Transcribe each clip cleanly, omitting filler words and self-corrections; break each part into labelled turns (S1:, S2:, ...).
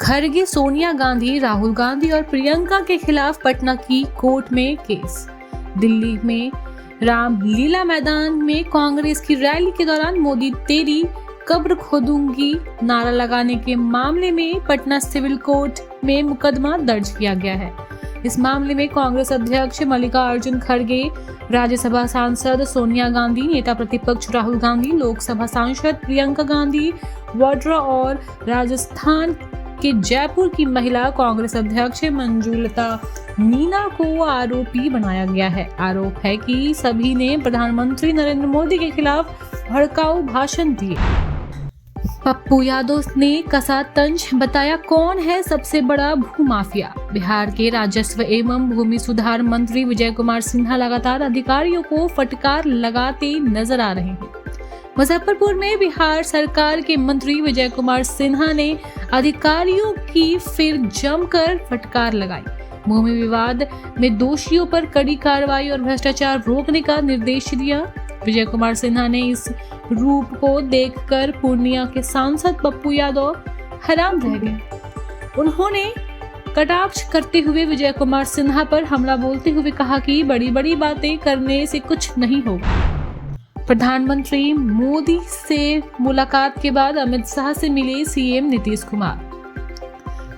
S1: खरगे, सोनिया गांधी, राहुल गांधी और प्रियंका के खिलाफ पटना की कोर्ट में केस। दिल्ली में रामलीला मैदान में कांग्रेस की रैली के दौरान मोदी तेरी कब्र खोदूंगी नारा लगाने के मामले में पटना सिविल कोर्ट में मुकदमा दर्ज किया गया है। इस मामले में कांग्रेस अध्यक्ष मल्लिकार्जुन खड़गे, राज्यसभा सांसद सोनिया गांधी, नेता प्रतिपक्ष राहुल गांधी, लोकसभा सांसद प्रियंका गांधी वाड्रा और राजस्थान के जयपुर की महिला कांग्रेस अध्यक्ष मंजुलता मीना को आरोपी बनाया गया है। आरोप है कि सभी ने प्रधानमंत्री नरेंद्र मोदी के खिलाफ भड़काऊ भाषण दिए। पप्पू यादव ने कसा तंज, बताया कौन है सबसे बड़ा भूमाफिया। बिहार के राजस्व एवं भूमि सुधार मंत्री विजय कुमार सिन्हा लगातार अधिकारियों को फटकार लगाते नजर आ रहे हैं। मुजफ्फरपुर में बिहार सरकार के मंत्री विजय कुमार सिन्हा ने अधिकारियों की फिर जमकर फटकार लगाई। भूमि विवाद में दोषियों पर कड़ी कार्रवाई और भ्रष्टाचार रोकने का निर्देश दिया। विजय कुमार सिन्हा ने इस रूप को देखकर पूर्णिया के सांसद पप्पू यादव हैरान रह गए। उन्होंने कटाक्ष करते हुए विजय कुमार सिन्हा पर हमला बोलते हुए कहा कि बड़ी बड़ी बातें करने से कुछ नहीं होगा। प्रधानमंत्री मोदी से मुलाकात के बाद अमित शाह से मिले सीएम नीतीश कुमार।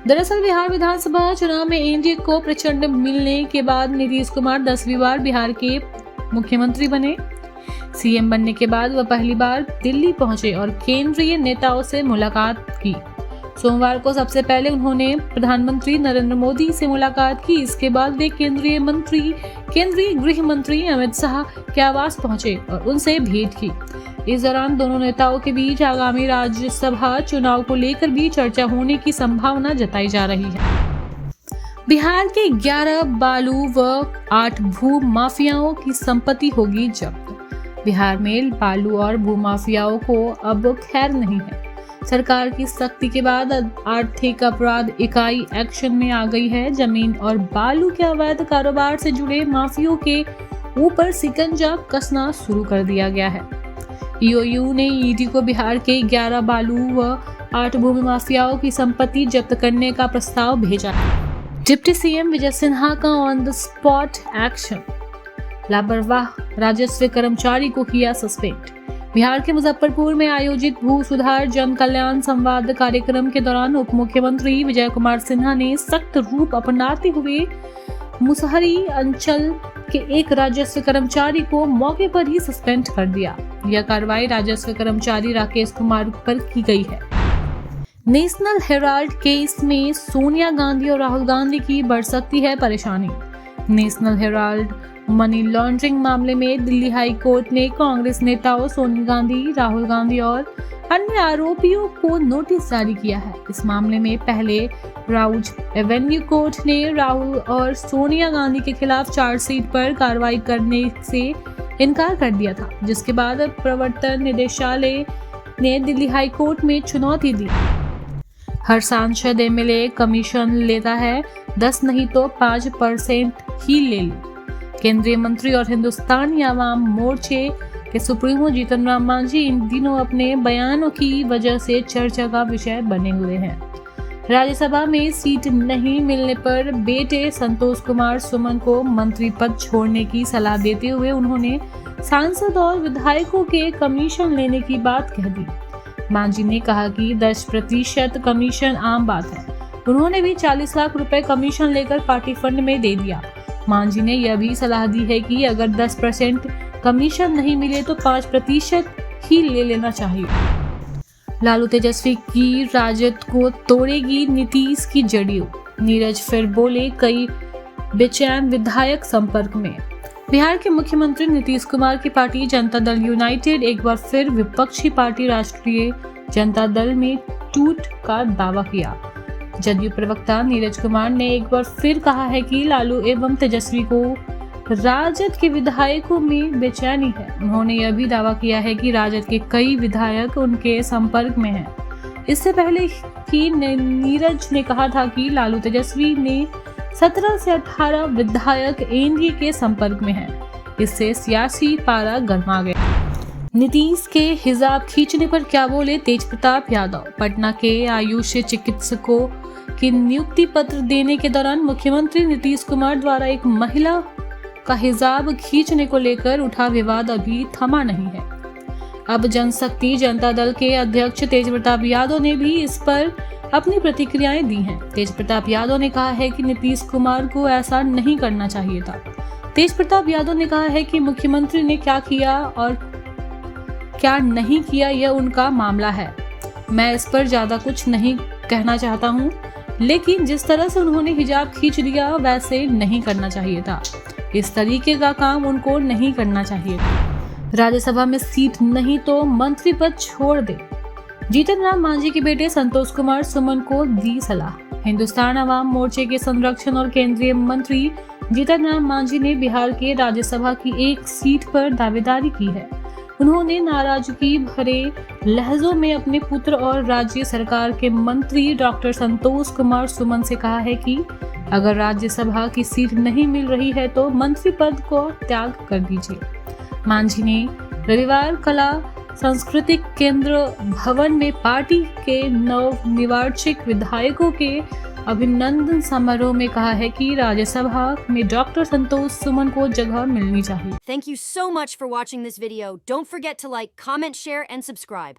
S1: दरअसल बिहार विधानसभा चुनाव में एनडीए को प्रचंड मिलने के बाद नीतीश कुमार 10वीं बार बिहार के मुख्यमंत्री बने। सीएम बनने के बाद वह पहली बार दिल्ली पहुंचे और केंद्रीय नेताओं से मुलाकात की। सोमवार को सबसे पहले उन्होंने प्रधानमंत्री नरेंद्र मोदी से मुलाकात की। इसके बाद वे केंद्रीय गृह मंत्री अमित शाह के आवास पहुंचे और उनसे भेंट की। इस दौरान दोनों नेताओं के बीच आगामी राज्यसभा चुनाव को लेकर भी चर्चा होने की संभावना जताई जा रही है। बिहार के 11 बालू व 8 भू माफियाओं की संपत्ति होगी जब्त। बिहार में बालू और भूमाफियाओं को अब खैर नहीं है। सरकार की सख्ती के बाद आर्थिक अपराध इकाई एक्शन में आ गई है। जमीन और बालू के अवैध कारोबार से जुड़े माफियों के ऊपर शिकंजा कसना शुरू कर दिया गया है। ईओयू ने ईडी को बिहार के 11 बालू व 8 भूमि माफियाओं की संपत्ति जब्त करने का प्रस्ताव भेजा है। डिप्टी सीएम विजय सिन्हा का ऑन द स्पॉट एक्शन, लापरवाह राजस्व कर्मचारी को किया सस्पेंड। बिहार के मुजफ्फरपुर में आयोजित भू सुधार जन कल्याण संवाद कार्यक्रम के दौरान उप मुख्यमंत्री विजय कुमार सिन्हा ने सख्त रूप अपनाते हुए मुसहरी अंचल के एक राजस्व कर्मचारी को मौके पर ही सस्पेंड कर दिया। यह कार्रवाई राजस्व कर्मचारी राकेश कुमार पर की गई है। नेशनल हेराल्ड केस में सोनिया गांधी और राहुल गांधी की बढ़ सकती है परेशानी। नेशनल हेराल्ड मनी लॉन्ड्रिंग मामले में दिल्ली हाई कोर्ट ने कांग्रेस नेताओं सोनिया गांधी, राहुल गांधी और अन्य आरोपियों को नोटिस जारी किया है। इस मामले में पहले राउज एवेन्यू कोर्ट ने राहुल और सोनिया गांधी के खिलाफ चार्जशीट पर कार्रवाई करने से इनकार कर दिया था, जिसके बाद प्रवर्तन निदेशालय ने दिल्ली हाई कोर्ट में चुनौती दी। हर सांसद एमएलए कमीशन लेता है, 10 नहीं तो 5% ही ले लो। केंद्रीय मंत्री और हिंदुस्तानी आवाम मोर्चे के सुप्रीमो जीतन राम मांझी इन दिनों अपने बयानों की वजह से चर्चा का विषय बने हुए हैं। राज्यसभा में सीट नहीं मिलने पर बेटे संतोष कुमार सुमन को मंत्री पद छोड़ने की सलाह देते हुए उन्होंने सांसद और विधायकों के कमीशन लेने की बात कह दी। मांझी ने कहा कि 10% कमीशन आम बात है। उन्होंने भी 40 लाख रुपए कमीशन लेकर पार्टी फंड में दे दिया। मांझी ने यह भी सलाह दी है कि अगर 10% कमीशन नहीं मिले तो 5% ही ले लेना चाहिए। लालू तेजस्वी की राजद को तोड़ेगी नीतीश की जड़ियों, नीरज फिर बोले, कई बेचैन विधायक संपर्क में। बिहार के मुख्यमंत्री नीतीश कुमार की पार्टी जनता दल यूनाइटेड एक बार फिर विपक्षी पार्टी राष्ट्रीय जनता दल में टूट का दावा किया। जदयू प्रवक्ता नीरज कुमार ने एक बार फिर कहा है कि लालू एवं तेजस्वी को राजद के विधायकों में बेचैनी है। उन्होंने यह भी दावा किया है कि राजद के कई विधायक उनके संपर्क में हैं। इससे पहले कि नीरज ने कहा था कि लालू तेजस्वी ने 17 से 18 विधायक एनडीए के संपर्क में हैं। इससे सियासी पारा गरमा गया। नीतीश के हिजाब खींचने पर क्या बोले तेज प्रताप यादव। पटना के आयुष चिकित्सकों कि नियुक्ति पत्र देने के दौरान मुख्यमंत्री नीतीश कुमार द्वारा एक महिला का हिजाब खींचने को लेकर उठा विवाद अभी थमा नहीं है। अब जनशक्ति जनता दल के अध्यक्ष तेजप्रताप यादव ने भी इस पर अपनी प्रतिक्रियाएं दी हैं। तेजप्रताप यादव ने कहा है कि नीतीश कुमार को ऐसा नहीं करना चाहिए था। तेजप्रताप यादव ने कहा है कि मुख्यमंत्री ने क्या किया और क्या नहीं किया यह उनका मामला है। मैं इस पर ज्यादा कुछ नहीं कहना चाहता हूं, लेकिन जिस तरह से उन्होंने हिजाब खींच लिया वैसे नहीं करना चाहिए था। इस तरीके का काम उनको नहीं करना चाहिए था। राज्यसभा में सीट नहीं तो मंत्री पद छोड़ दे, जीतन राम मांझी के बेटे संतोष कुमार सुमन को दी सलाह। हिंदुस्तान अवाम मोर्चे के संरक्षण और केंद्रीय मंत्री जीतन राम मांझी ने बिहार के राज्यसभा की एक सीट पर दावेदारी की है। उन्होंने नाराजगी भरे लहजों में अपने पुत्र और राज्य सरकार के मंत्री डॉक्टर संतोष कुमार सुमन से कहा है कि अगर राज्यसभा की सीट नहीं मिल रही है तो मंत्री पद को त्याग कर दीजिए। मांझी ने रविवार कला सांस्कृतिक केंद्र भवन में पार्टी के नवनिर्वाचित विधायकों के अभिनंदन समारोह में कहा है कि राज्यसभा में डॉक्टर संतोष सुमन को जगह मिलनी चाहिए।
S2: Thank you so much for watching this video. Don't forget to like, comment, share and subscribe.